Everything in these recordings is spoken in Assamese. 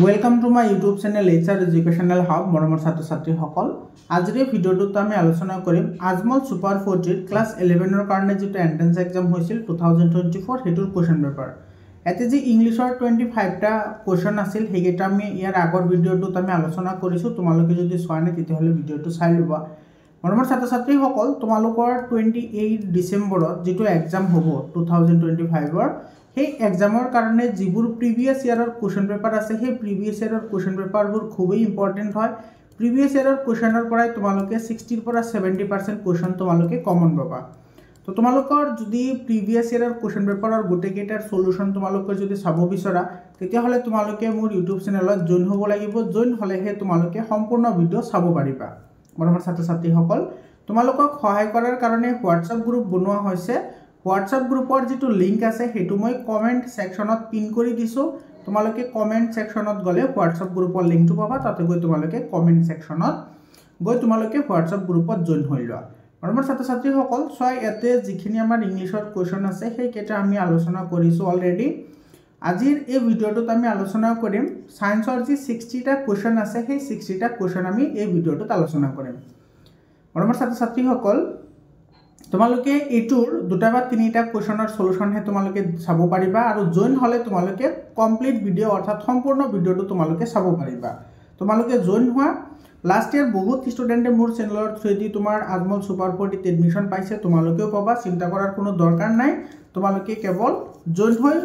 welcome to my YouTube channel HR educational hub মৰমৰ ছাত্ৰ ছাত্ৰীসকল আজিৰ এই ভিডিঅ'টোত আমি আলোচনা কৰিম আজমল সুপাৰ 40 ক্লাছ 11 কাৰণে যেটো এন্ট্ৰেন্স এক্সাম হৈছিল 2024 হেতুৰ কোৱেশ্চন পেপাৰ এতে যে ইংলিছৰ 25 টা কোৱেশ্চন আছিল হেগেটা আমি ইয়াৰ আগৰ ভিডিঅ'টোত আমি আলোচনা কৰিছো তোমালোকে যদি চোৱা নাই তেতিয়াহলে ভিডিঅ'টো চাই লবা মৰমৰ ছাত্ৰ ছাত্ৰীসকল তোমালোকৰ 28 ডিসেম্বৰত যেটো এক্সাম হ'ব 2025 ৰ এই এক্সামৰ কাৰণে যিবোৰ প্ৰিভিয়াস ইয়াৰৰ কোৱেশ্চন পেপাৰ আছে সেই প্ৰিভিয়াস ইয়াৰৰ কোৱেশ্চন পেপাৰবোৰ খুবই ইম্পৰ্টেন্ট হয় প্ৰিভিয়াস ইয়াৰৰ কোৱেশ্চনৰ পৰাই তোমালোকে 60 পৰা 70% কোৱেশ্চন তোমালোকে কমন পাবা তো তোমালোকৰ যদি প্ৰিভিয়াস ইয়াৰৰ কোৱেশ্চন পেপাৰৰ গোটেকেটাৰ সলিউশন তোমালোকে যদি চাব বিচৰা তেতিয়া হলে তোমালোকে মোৰ ইউটিউব চেনেলত জয়েন হ'ব লাগিব জয়েন হলেহে তোমালোকে সম্পূৰ্ণ ভিডিও চাব পাৰিবা মৰমৰ ছাত্ৰ ছাত্ৰীসকল তোমালোকক সহায় কৰাৰ কাৰণে WhatsApp গ্ৰুপ বনোৱা হৈছে WhatsApp গ্ৰুপৰ যেটো লিংক আছে হেতু মই কমেন্ট সেকশনত পিন কৰি দিছো তোমালোকে কমেন্ট সেকশনত গলে WhatsApp গ্ৰুপৰ লিংকটো পাবা তাতে গৈ তোমালোকে কমেন্ট সেকশনত গৈ তোমালোকে WhatsApp গ্ৰুপত জয়েন হৈ লোৱা মৰমৰ ছাত্ৰ ছাত্ৰীসকল সয় এতে যিখিনি আমাৰ ইংলিছৰ কোৱেশ্চন আছে সেই কেটা আমি আলোচনা কৰিছো অলৰেডি আজিৰ এই ভিডিঅ'টোত আমি আলোচনা কৰিম সায়েন্সৰ যি 60 টা কোৱেশ্চন আছে সেই 60 টা কোৱেশ্চন আমি এই ভিডিঅ'টোত আলোচনা কৰিম মৰমৰ ছাত্ৰ ছাত্ৰীসকল তোমালোকে এটুৰ দুটা বা তিনিটা কোৱেশ্চনৰ সলিউশন হে তোমালোকে চাব পাৰিবা আৰু জয়েন হলে তোমালোকে কমপ্লিট ভিডিও অৰ্থাৎ সম্পূৰ্ণ ভিডিওটো তোমালোকে চাব পাৰিবা তোমালোকে জয়েন হোৱা লাষ্ট ইয়াৰ বহুত ষ্টুডেন্টে মোৰ চেনেলৰ থ্ৰুদি তোমাৰ আজমল সুপাৰ 40 এডমিশন পাইছে তোমালোকেও পাবা চিন্তা কৰাৰ কোনো দৰকাৰ নাই তোমালোকে কেৱল জয়েন হৈ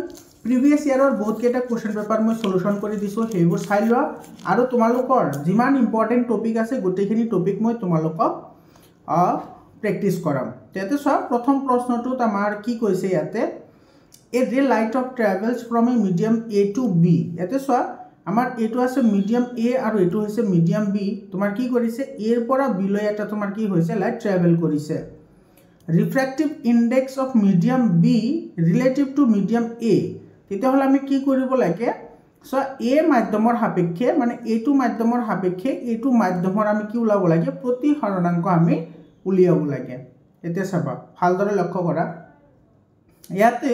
প্ৰিভিয়াস ইয়াৰৰ বহুত কেটা কোৱেশ্চন পেপাৰ মই সলিউশন কৰি দিছো হেবোৰ চাই লোৱা আৰু তোমালোকৰ যিমান ইম্পৰ্টেন্ট টপিক আছে গোটেইখিনি টপিক মই তোমালোকক প্ৰেক্টিস কৰাম তেতে সব প্ৰথম প্ৰশ্নটোত আমাৰ কি কৈছে ইয়াতে a ray light of travels from a medium A to B ইয়াতে সব আমাৰ এটো আছে মিডিয়াম A আৰু এটো হৈছে মিডিয়াম B তোমাৰ কি কৰিছে A ৰ পৰা B লৈ এটা তোমাৰ কি হৈছে লাইট ট্ৰেভেল কৰিছে refractive index of medium B relative to medium A তেতিয়া হলে আমি কি কৰিব লাগে সো A মাধ্যমৰ সাপেক্ষে মানে এটো মাধ্যমৰ সাপেক্ষে এটো মাধ্যমৰ আমি কি উলাব লাগে প্ৰতি হৰণাংক আমি উলিয়াব লাগে এতে চাবা ভালদৰে লক্ষ্য কৰা ইয়াতে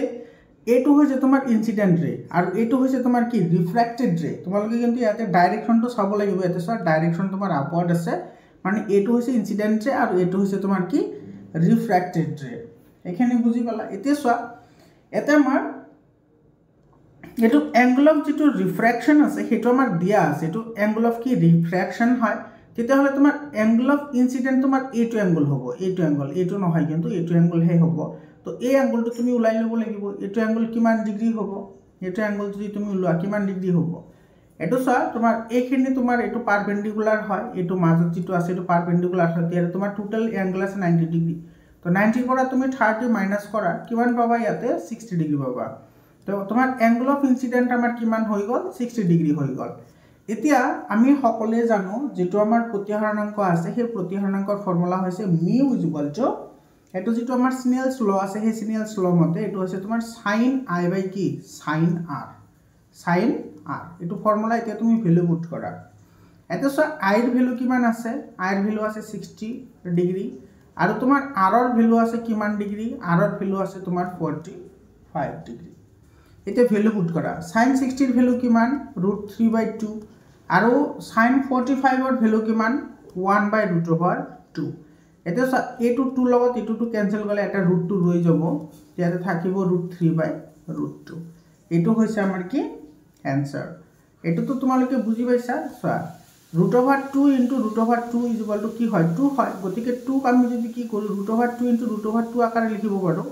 এটো হৈছে তোমাৰ ইনসিডেন্ট ৰে আৰু এটো হৈছে তোমাৰ কি ৰিফ্ৰেক্টেড ৰে তোমালোকে কিন্তু ইয়াতে ডাইৰেকশনটো চাব লাগিব এতে সব ডাইৰেকশন তোমাৰ আপওয়াৰ্ড আছে মানে এটো হৈছে ইনসিডেন্ট ৰে আৰু এটো হৈছে তোমাৰ কি ৰিফ্ৰেক্টেড ৰে এখানে বুজি পালা এতে সব এতে আমাৰ এটো অ্যাঙ্গল অফ যেটো ৰিফ্ৰ্যাকশন আছে হেটো আমাৰ দিয়া আছে এটো অ্যাঙ্গল অফ কি ৰিফ্ৰ্যাকশন হয় তেতিয়া হলে তোমাৰ অ্যাঙ্গল অফ ইনসিডেন্ট তোমাৰ এটো অ্যাঙ্গল হ'ব এটো অ্যাঙ্গল এটো নহয় কিন্তু এটো অ্যাঙ্গল হে হ'ব তো এই অ্যাঙ্গলটো তুমি উলাই লব লাগিব এটো অ্যাঙ্গল কিমান ডিগ্ৰী হ'ব এটো অ্যাঙ্গল যদি তুমি উলোৱা কিমান ডিগ্ৰী হ'ব এটো সব তোমাৰ এইখিনি তোমাৰ এটো পাৰপেন্ডিকুলাৰ হয় এটো মাজত যেটো আছে এটো পাৰপেন্ডিকুলাৰ হয় তেতিয়া তোমাৰ টোটাল অ্যাঙ্গল আছে 90 ডিগ্ৰী তো 90 পৰা তুমি 30 মাইনাস কৰা কিমান পাবা ইয়াতে 60 ডিগ্ৰী পাবা তো তোমাৰ অ্যাঙ্গল অফ ইনসিডেন্ট আমাৰ কিমান হৈ গল 60 ডিগ্ৰী হৈ গল এতিয়া আমি সকলে জানো যেটো আমাৰ প্ৰতিহৰণাংক আছে সেই প্ৰতিহৰণাংকৰ ফৰ্মুলা হৈছে mu = এটো যেটো আমাৰ স্নেলস ল আছে সেই স্নেলস ল মতে এটো হৈছে তোমাৰ sin i / কি sin r এটো ফৰ্মুলা এতিয়া তুমি ভ্যালু পুট কৰা এটো সব i ৰ ভ্যালু কিমান আছে i ৰ ভ্যালু আছে 60 ডিগ্ৰী আৰু তোমাৰ r ৰ ভ্যালু আছে কিমান ডিগ্ৰী r ৰ ভ্যালু আছে তোমাৰ 45 ডিগ্ৰী এটা ভ্যালু পুট কৰা sin 60 ৰ ভ্যালু কিমান √3/2 আৰু sin 45 ৰ ভ্যালু কিমান 1/√2 এটা এটো 2 লগত এটো ক্যান্সেল গলে এটা √2 ৰৈ যাব ইয়াতে থাকিব √3/√2 এটো হৈছে আমাৰ কি आंसर এটো তো তোমালোকে বুজি পাইছা সা √2 * √2 কি হয় 2 হয় গতিকে 2 আমি যদি কি কৰো √2 * √2 আকাৰে লিখিব পাৰো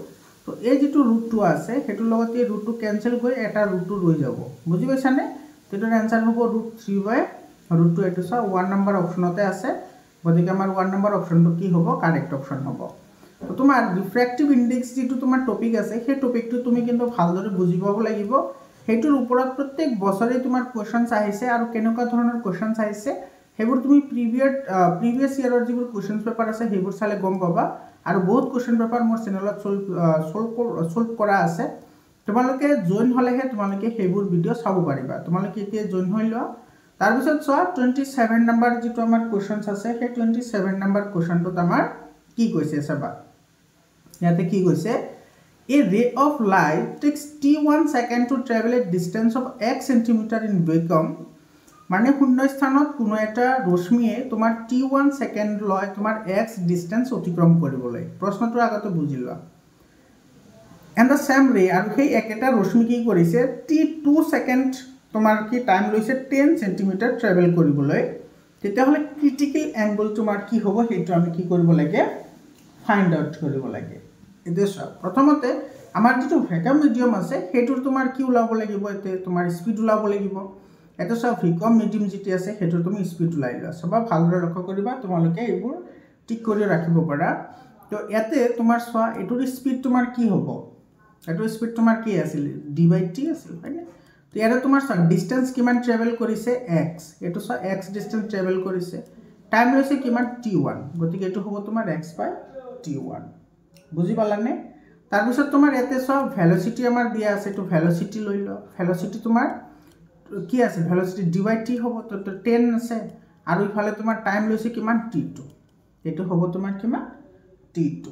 তো এই যেটো √2 আছে হেতু লগতে √2 ক্যান্সেল হৈ এটা √2 ৰৈ যাব বুজি পাইছা নে তেটোৰ आंसर হ'ব √3/√2 এটো সা 1 নম্বৰ অপচনতে আছে গতিকে আমাৰ 1 নম্বৰ অপচনটো কি হ'ব কাৰেক্ট অপচন হ'ব তো তোমাৰ ৰিফ্ৰ্যাক্টিভ ইনডেক্স যেটো তোমাৰ টপিক আছে সেই টপিকটো তুমি কিন্তু ভালদৰে বুজি পাব লাগিব হেতুৰ ওপৰত প্ৰত্যেক বছৰে তোমাৰ কোৱেশ্চনস আহিছে আৰু কেনেকুৱা ধৰণৰ কোৱেশ্চনস আহিছে হেবোৰ তুমি প্ৰিভিয়াস ইয়াৰৰ যিবোৰ কোৱেশ্চন পেপাৰ আছে হেবোৰ চালে গম পাবা আৰু বহুত কোৱেশ্চন পেপাৰ মোৰ চেনেলত সলভ কৰা আছে তোমালোকে জয়েন হলেহে তোমালোকে হেবোৰ ভিডিও চাব পাৰিবা তোমালোকে এতিয়া জয়েন হৈ লোৱা তাৰ পিছত চোৱা 27 নম্বৰ যেটো আমাৰ কোৱেশ্চনস আছে সেই 27 নম্বৰ কোৱেশ্চনটোত আমাৰ কি কৈছে চাবা ইয়াতে কি কৈছে A ray of light takes t1 second to travel a distance of x centimeter in vacuum মানে শূন্য স্থানত কোনো এটা ৰশ্মিয়ে তোমাৰ t1 সেকেন্ড লয় তোমাৰ x ডিসটেন্স অতিক্ৰম কৰিবলৈ প্ৰশ্নটো আগতে বুজি লোৱা এন্ড দ্য সেম ৰে আৰু সেই একেটা ৰশ্মি কি কৰিছে t2 সেকেন্ড তোমাৰ কি টাইম লৈছে 10 সেন্টিমিটাৰ ট্ৰেভেল কৰিবলৈ তেতিয়াহলে ক্ৰিটিক্যাল এংগল তোমাৰ কি হ'ব সেইটো আমি কি কৰিব লাগে ফাইন্ড আউট কৰিব লাগে এদেছা প্ৰথমতে আমাৰ যেটো ভ্যাকুয়াম মিডিয়াম আছে হেতুৰ তোমাৰ কি উলাব লাগিব এতে তোমাৰ স্পিড উলাব লাগিব এটা সব ভ্যাকুয়াম মিডিয়াম যেটি আছে হেতুৰ তুমি স্পিড উলাই লোৱা সবা ভালদৰে লক্ষ্য কৰিবা তোমালোকে এইবোৰ ঠিক কৰি ৰাখিব পাৰা তো এতে তোমাৰ সোৱা এটোৰ স্পিড তোমাৰ কি হ'ব এটোৰ স্পিড তোমাৰ কি আছিল d/t আছিল হয়নে তো ইয়াৰে তোমাৰ ডিসটেন্স কিমান ট্ৰেভেল কৰিছে x এটো সব x ডিসটেন্স ট্ৰেভেল কৰিছে টাইম লৈছে কিমান t1 গতিকে এটো হ'ব তোমাৰ x/t1 বুজি পালানে তাৰ পিছত তোমাৰ এতে সব ভেলোসিটি আমাৰ দিয়া আছে তো ভেলোসিটি লৈ ল ভেলোসিটি তোমাৰ কি আছে ভেলোসিটি d/t হ'ব তো 10 আছে আৰু ইফালে তোমাৰ টাইম লৈছে কিমান t2 এটো হ'ব তোমাৰ কিমান t2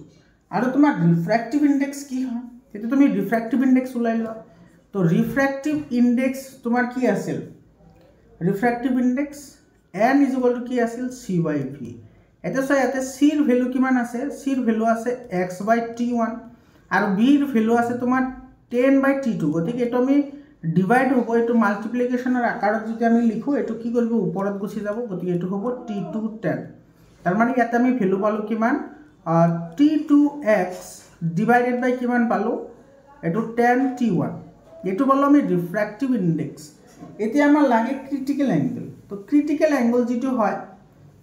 আৰু তোমাৰ ৰিফ্ৰেক্টিভ ইনডেক্স কি হয় এটো তুমি ৰিফ্ৰেক্টিভ ইনডেক্স উলাই ল তো ৰিফ্ৰেক্টিভ ইনডেক্স তোমাৰ কি আছিল ৰিফ্ৰেক্টিভ ইনডেক্স n = কি আছিল c/v এটা সয় ইয়াতে c ৰ ভ্যালু কিমান আছে c ৰ ভ্যালু আছে x/t1 আৰু b ৰ ভ্যালু আছে তোমাৰ 10/t2 গতিকে এটো আমি ডিভাইড হ'ব এটো মাল্টিপ্লিকেশনৰ আকাৰত যদি আমি লিখো এটো কি কৰিব ওপৰত গুছি যাব গতিকে এটো হ'ব t2 10 তাৰ মানে ইয়াতে আমি ভ্যালু পালো কিমান t2x ডিভাইডেড বাই কিমান পালো এটো 10t1 এটো বললো আমি রিফ্র্যাক্টিভ ইনডেক্স এতিয়া আমাৰ লাগে ক্ৰিটিক্যাল অ্যাঙ্গেল তো ক্ৰিটিক্যাল অ্যাঙ্গেল যেটো হয়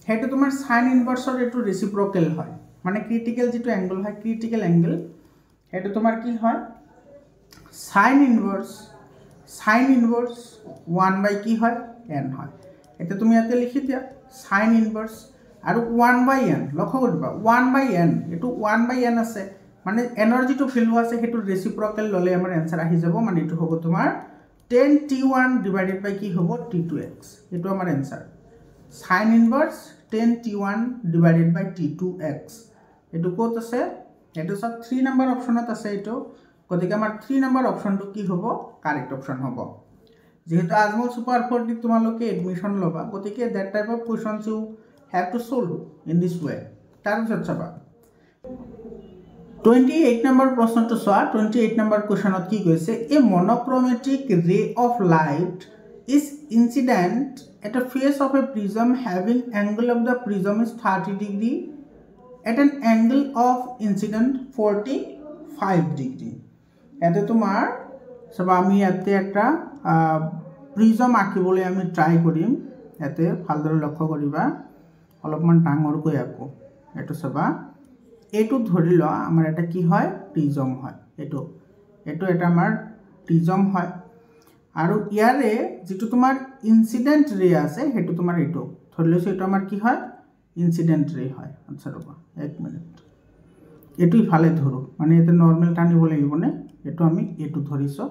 হেতু তোমাৰ sin ইনভাৰ্সৰ এটো ৰেসিপ্ৰোকাল হয় মানে ক্ৰিটিক্যাল যেটো অ্যাঙ্গেল হয় ক্ৰিটিক্যাল অ্যাঙ্গেল হেতু তোমাৰ কি হয় sin ইনভার্স 1 বাই কি হয় n হয় এটা তুমি ইয়াতে লিখি দিয়া sin ইনভার্স আৰু 1 বাই n লক্ষ্য কৰিবা 1 বাই n এটো 1 বাই n আছে মানে এনাৰ্জি তো ভ্যালু আছে হেতু ৰেসিপ্ৰোকাল ললে আমাৰ आंसर আহি যাব মানে এটো হ'ব তোমাৰ 10t1 ডিভাইডেড বাই কি হ'ব t2x এটো আমাৰ answer sin inverse 10t1 divided by t2x এটো কত আছে এটো সব 3 নম্বৰ অপশনত আছে এটো গতিকে আমাৰ 3 নম্বৰ অপশনটো কি হ'ব কারেক্ট অপশন হ'ব যেহেতু আজমল সুপার 4 দি তোমালোকে এডমিশন লবা গতিকে that type of questions you have to solve in this way তার পিছত চাবা 28 number प्रश्न तो सोआ 28 number क्वेश्चन की কৈছে a monochromatic ray of light is incident at a face of a prism having angle of the prism is 30 degree at an angle of incident 45 degree এতে তোমার সব আমি এতে একটা প্রিজম আঁকিবলৈ আমি ট্রাই কৰিম এতে ভালদৰে লক্ষ্য কৰিবা অলপমান ডাঙৰ কৈ আকো এটো সবা এটো ধৰি ল আমাৰ এটা কি হয় প্ৰিজম হয় এটো এটা আমাৰ প্ৰিজম হয় আৰু ইয়াৰে যেটো তোমাৰ ইনসিডেন্ট ৰে আছে হেতু তোমাৰ এটো ধৰি লৈছো এটো আমাৰ কি হয় ইনসিডেন্ট ৰে হয় আচ্ছা ৰবা 1 মিনিট এটো ইফালে ধৰো মানে এতে নৰমাল টানিব লাগিব নে এটো আমি এটো ধৰিছো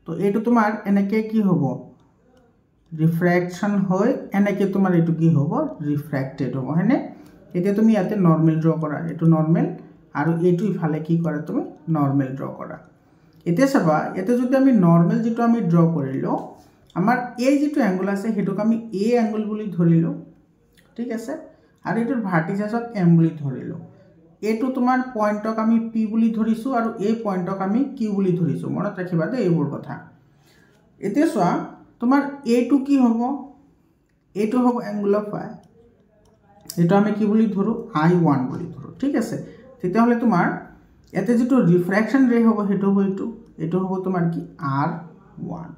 তো এটো তোমাৰ এনেকে কি হ'ব ৰিফ্ৰ্যাকশন হয় এনেকে তোমাৰ এটো কি হ'ব ৰিফ্ৰ্যাক্টেড হ'ব হয়নে এতিয়া তুমি ইয়াতে নৰমাল ড্ৰ কৰা এটো নৰমাল আৰু এটো ইফালে কি কৰা তুমি নৰমাল ড্ৰ কৰা এতিয়া চাবা এতে যদি আমি নৰমাল যেটো আমি ড্ৰ কৰিলো আমাৰ এই যেটো অ্যাঙ্গল আছে হেতুক আমি এ অ্যাঙ্গল বুলি ধৰিলো ঠিক আছে আৰু এটোৰ ভাৰ্টিসেসক এম বুলি ধৰিলো এটো তোমাৰ পয়েন্টক আমি পি বুলি ধৰিছো আৰু এই পয়েন্টক আমি কিউ বুলি ধৰিছো মনত ৰাখিবা দে এইবোৰ কথা এতিয়া সোৱা তোমাৰ এটো কি হ'ব এটো হ'ব অ্যাঙ্গল অফ ফাই এটো আমি কি বুলি ধৰো I1 বুলি ধৰো ঠিক আছে তেতিয়া হলে তোমাৰ এতে যেটো ৰিফ্ৰ্যাকশন ৰে হ'ব হেতু হ'ব এটো হ'ব তোমাৰ কি R1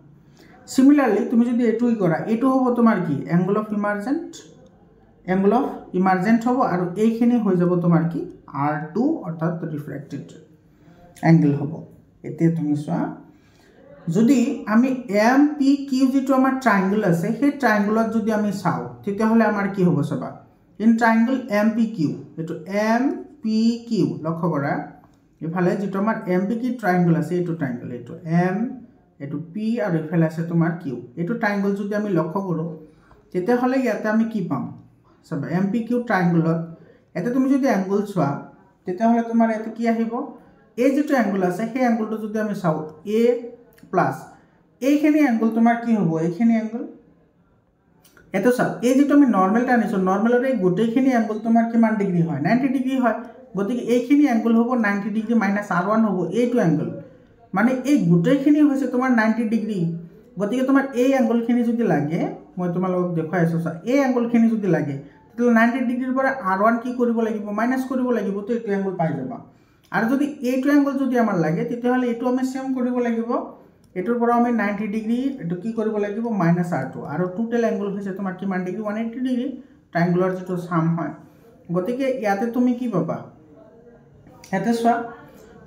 সিমিলাৰলি তুমি যদি এটোই কৰা এটো হ'ব তোমাৰ কি অ্যাঙ্গল অফ ইমাৰ্জেন্ট হ'ব আৰু এইখিনি হৈ যাব তোমাৰ কি R2 অৰ্থাৎ ৰিফ্ৰ্যাক্টেড অ্যাঙ্গল হ'ব এতে তুমি সোৱা যদি আমি MPQ যেটো আমাৰ ট্ৰায়াঙ্গল আছে সেই ট্ৰায়াঙ্গলত যদি আমি চাও তেতিয়া হলে আমাৰ কি হ'ব সবা in triangle MPQ এটো MPQ লক্ষ্য কৰা ইফালে যেটো আমাৰ MPQ ট্ৰায়াঙ্গল আছে এটো ট্ৰায়াঙ্গল এটো M এটো P আৰু ইফালে আছে তোমাৰ Q এটো ট্ৰায়াঙ্গল যদি আমি লক্ষ্য কৰো তেতিয়া হলে ইয়াতে আমি কি পাম সব MPQ ট্ৰায়াঙ্গলত এতে তুমি যদি অ্যাঙ্গল চোৱা তেতিয়া হলে তোমাৰ এতে কি আহিব এই যেটো অ্যাঙ্গল আছে সেই অ্যাঙ্গলটো যদি আমি চাও A প্লাস এইখিনি অ্যাঙ্গল তোমাৰ কি হ'ব এইখিনি অ্যাঙ্গল এটা চাওক এই যেটো আমি নৰ্মেলটা আনিছো নৰ্মেলৰ এই গোটেইখিনি এংগল তোমাৰ কিমান ডিগ্ৰী হয় 90 ডিগ্ৰী হয় গতিকে এইখিনি এংগল হ'ব 90 ডিগ্ৰী মাইনাস r1 হ'ব এইটো এংগল মানে এই গোটেইখিনি হৈছে তোমাৰ 90 ডিগ্ৰী গতিকে তোমাৰ এই এংগলখিনি যদি লাগে মই তোমালোকক দেখাই আছো চা এই এংগলখিনি যদি লাগে তেতিয়াহ'লে 90 ডিগ্ৰীৰ পৰা r1 কি কৰিব লাগিব মাইনাস কৰিব লাগিব তো এইটো এংগল পাই যাবা আৰু যদি এইটো এংগল যদি আমাৰ লাগে তেতিয়াহ'লে এইটো আমি সেম কৰিব লাগিব এটোৰ পৰা আমি 90 ডিগ্ৰী এটো কি কৰিব লাগিব মাইনাস r2 আৰু টোটাল এংগল হৈছে তোমাৰ কিমান ডিগ্ৰী 180 ডিগ্ৰী ট্ৰায়াঙ্গুলাৰ যেটো সাম হয় গতিকে ইয়াতে তুমি কি পাবা এতে চোৱা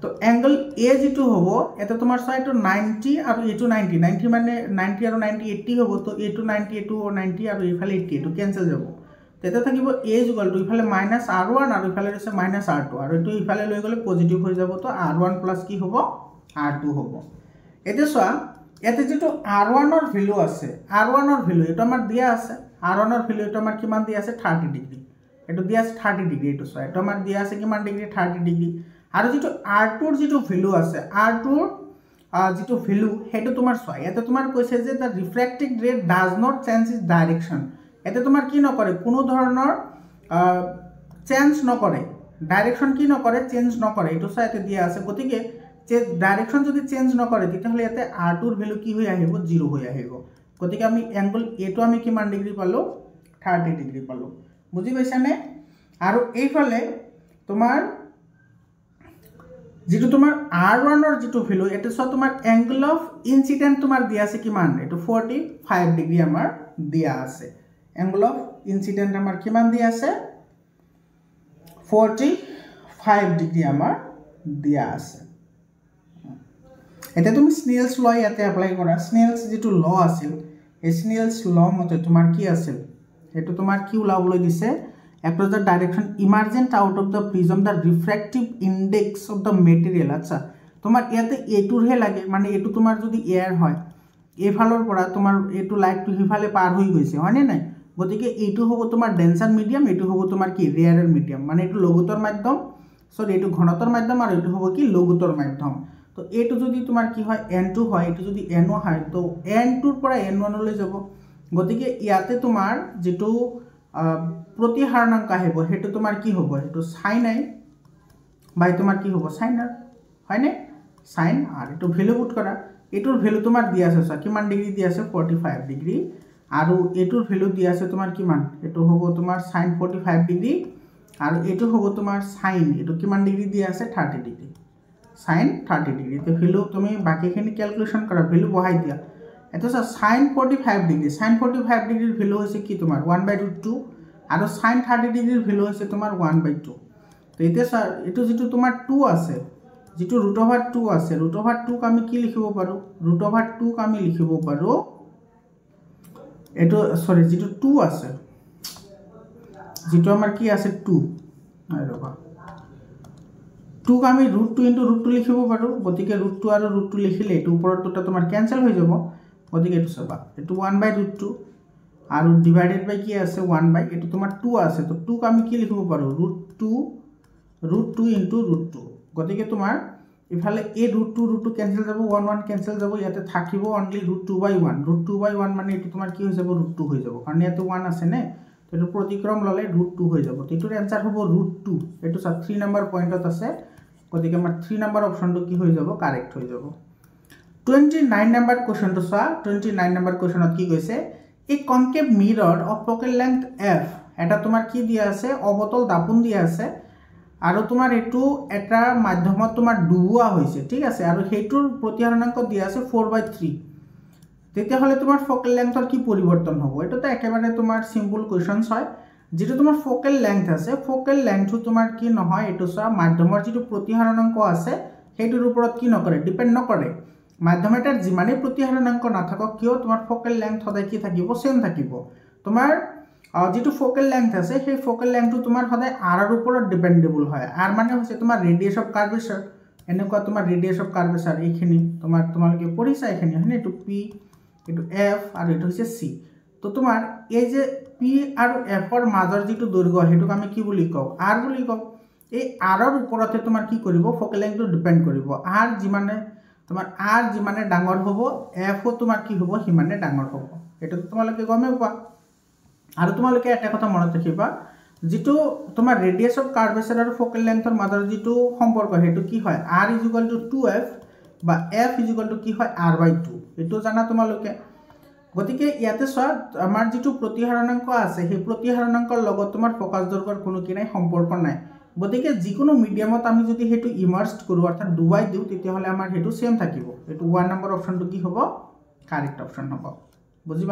তো এংগল এ যেটো হ'ব এটা তোমাৰ চোৱা এটো 90 আৰু এটো 90 90 মানে 90 আৰু 90 80 হ'ব তো এটো 90 এটো 90 আৰু ইফালে 80 এটো কেনসেল যাব তেতে থাকিব a = ইফালে মাইনাস r1 আৰু ইফালে আছে মাইনাস r2 আৰু এটো ইফালে লৈ গলে পজিটিভ হৈ যাব তো r1 প্লাস কি হ'ব r2 হ'ব এতে চোৱা এতে যেটো r1 ৰ ভ্যালু আছে r1 ৰ ভ্যালু এটো আমাৰ দিয়া আছে r1 ৰ ভ্যালু এটো আমাৰ কিমান দিয়া আছে 30 ডিগ্ৰী এটো দিয়া আছে 30 ডিগ্ৰী এটো চোৱা এটো আমাৰ দিয়া আছে কিমান ডিগ্ৰী 30 ডিগ্ৰী আৰু যেটো r2 ৰ যেটো ভ্যালু আছে r2 ৰ যেটো ভ্যালু হেটো তোমাৰ চোৱা এতে তোমাৰ কৈছে যে দা ৰিফ্ৰেক্টিভ ৰে does not change it's direction এতে তোমাৰ কি নকৰে কোনো ধৰণৰ চেঞ্জ নকৰে ডাইৰেকশন কি নকৰে চেঞ্জ নকৰে এটো চোৱা এতে দিয়া আছে গতিকে যে ডাইৰেকশন যদি চেঞ্জ নকৰে তেতিয়াহলে ইয়াতে r2 ৰ ভ্যালু কি হৈ আহিব 0 হৈ আহিব গতিকে আমি এংগল এটো আমি কিমান ডিগ্ৰী পালো 30 ডিগ্ৰী পালো বুজি পাইছানে আৰু এইফালে তোমাৰ যেটো তোমাৰ r1 ৰ যেটো ভ্যালু এটো সব তোমাৰ এংগল অফ ইনসিডেন্ট তোমাৰ দিয়া আছে কিমান এটো 45 ডিগ্ৰী আমাৰ দিয়া আছে এংগল অফ ইনসিডেন্ট আমাৰ কিমান দিয়া আছে 45 ডিগ্ৰী আমাৰ দিয়া আছে এটা তুমি স্নেলস ল ইয়াতে এপ্লাই কৰা স্নেলস যেটো ল আছিল এই স্নেলস ল মতে তোমাৰ কি আছিল এটো তোমাৰ কি উলাবলৈ দিছে across the direction emergent out of the prism the refractive index of the material আচ্ছা তোমার ইয়াতে এটুৰ হে লাগে মানে এটু তোমাৰ যদি এয়াৰ হয় এফালৰ পৰা তোমাৰ এটু লাইট টু হিফালে পাৰ হৈ গৈছে হয়নে নাই গতিকে এটু হ'ব তোমাৰ ডেন্সাৰ মিডিয়াম এটু হ'ব তোমাৰ কি ৰেয়াৰৰ মিডিয়াম মানে এটু লঘুতৰ মাধ্যম সৰি এটু ঘনতৰ মাধ্যম আৰু এটু হ'ব কি লঘুতৰ মাধ্যম তো এটু যদি তোমাৰ কি হয় n2 হয় এটু যদি n1 হয় তো n2 ৰ পৰা n1 লৈ যাব গতিকে ইয়াতে তোমাৰ যেটো प्रतिहारणांक আহিব হেতু তোমাৰ কি হ'ব হেতু sin i বাই তোমাৰ কি হ'ব sin r হয়নে sin r এটো ভ্যালু পুট কৰা এটোৰ ভ্যালু তোমাৰ দিয়া আছে সা কিমান ডিগ্ৰী দিয়া আছে 45 ডিগ্ৰী আৰু এটোৰ ভ্যালু দিয়া আছে তোমাৰ কিমান এটো হ'ব তোমাৰ sin 45 ডিগ্ৰী আৰু এটো হ'ব তোমাৰ sin এটো কিমান ডিগ্ৰী দিয়া আছে 30 ডিগ্ৰী sin 30 ডিগ্ৰী তে ভ্যালু তুমি বাকিখিনি ক্যালকুলেশন কৰা ভ্যালু বহাই দিয়া এটো sin 45 ডিগ্ৰী sin 45 ডিগ্ৰীৰ ভ্যালু হৈছে কি তোমাৰ 1/2 আৰু sin 30 ডিগ্ৰীৰ ভ্যালু হৈছে তোমাৰ 1/2 তো এতে স্যাৰ এটো যেটো তোমাৰ 2 আছে যেটো √2 আছে √2 ক আমি কি লিখিব পাৰো √2 ক আমি লিখিব পাৰো এটো সৰি যেটো 2 আছে যেটো আমাৰ কি আছে 2 নাই ৰবা 2 ক আমি √2 লিখিব পাৰো গতিকে √2 আৰু √2 লিখিলে এটো ওপৰত দুটা তোমাৰ ক্যান্সেল হৈ যাব গতিকে এটো চাবা এটো 1/2 আৰু ডিভাইডেড বাই কি আছে 1 বাই এটো তোমাৰ 2 আছে তো 2 ক আমি কি লিখিব পাৰো √2 ইনটু √2 গতিকে তোমাৰ ইফালে এই √2 ক্যান্সেল যাব 1 ক্যান্সেল যাব ইয়াতে থাকিব অনলি √2/1 মানে এটো তোমাৰ কি হৈ যাব √2 হৈ যাব কাৰণ ইয়াতে 1 আছে নে তো এটো প্ৰতিক্ৰম ললে √2 হৈ যাব তো এটোৰ आंसर হ'ব √2 এটো 3 নম্বৰ পইণ্টত আছে গতিকে আমাৰ 3 নম্বৰ অপচনটো কি হৈ যাব কাৰেক্ট হৈ যাব 29 নম্বৰ কোৱেশ্চনটো চোৱা 29 নম্বৰ কোৱেশ্চনত কি কৈছে A concave mirror of focal length f এটা তোমার কি দিয়া আছে অবতল দাপন দিয়া আছে আৰু তোমাৰ এটো এটা মাধ্যমত তোমাৰ ডুবুৱা হৈছে ঠিক আছে আৰু হেতুৰ প্ৰতিহাৰণাঙ্ক দিয়া আছে 4/3 তেতিয়া হলে তোমাৰ ফোকাল লেংথৰ কি পৰিৱৰ্তন হ'ব এটো তো একেবাৰে তোমাৰ সিম্পল কোৱেশ্চনস হয় যেটো তোমাৰ ফোকাল লেংথ আছে ফোকাল লেংথ তোমাৰ কি নহয় এটো সা মাধ্যমৰ যেটো প্ৰতিহাৰণাঙ্ক আছে হেতুৰ ওপৰত কি নকৰে ডিপেন্ড নকৰে মাধ্যমটাৰ যিমানে প্ৰতিহাৰণাঙ্ক নাথাকক কিয় তোমাৰ ফোকাল লেংথ সদায় কি থাকিব সেম থাকিব তোমাৰ যেটো ফোকাল লেংথ আছে সেই ফোকাল লেংথটো তোমাৰ সদায় r ৰ ওপৰত ডিপেন্ডেবল হয় r মানে হৈছে তোমাৰ ৰেডিয়াস অফ কাৰ্ভেচাৰ এনেকুৱা তোমাৰ ৰেডিয়াস অফ কাৰ্ভেচাৰ এইখিনি তোমালোকে পঢ়িছা এইখিনি হয়নে এটো p এটো f আৰু এটো হৈছে c তো তোমাৰ এই যে p আৰু f ৰ মাজৰ যেটো দৈৰ্ঘ্য হেতুক আমি কি বুলি কও r বুলি কও এই r ৰ ওপৰতে তোমাৰ কি কৰিব ফোকাল লেংথটো ডিপেন্ড কৰিব r যিমানে তোমাৰ r যিমানে ডাঙৰ হ'ব f ও তোমাৰ কি হ'ব হিমানে ডাঙৰ হ'ব এটা তোমালোকে গমে পোৱা আৰু তোমালোকে এটা কথা মনত ৰাখিবা যেটো তোমাৰ ৰেডিয়াস অফ কাৰ্ভেচাৰ আৰু ফোকেল লেংথৰ মাজৰ যেটো সম্পৰ্ক হেতু কি হয় r = 2f বা f = কি হয় r/2 এটো জানা তোমালোকে গতিকে ইয়াতে চোৱা আমাৰ যেটো প্ৰতিহাৰণাংক আছে সেই প্ৰতিহাৰণাংকৰ লগত তোমাৰ ফোকাস দৈৰ্ঘ্যৰ কোনো কি নাই সম্পৰ্ক নাই গতিকে যিকোনো মিডিয়ামত আমি যদি হেতু ইমাৰ্জড কৰো অৰ্থাৎ ডুবাই দিও তেতিয়া হলে আমাৰ হেতু সেম থাকিব এটো 1 নম্বৰ অপচনটো কি হ'ব কাৰেক্ট অপচন হ'ব বুজি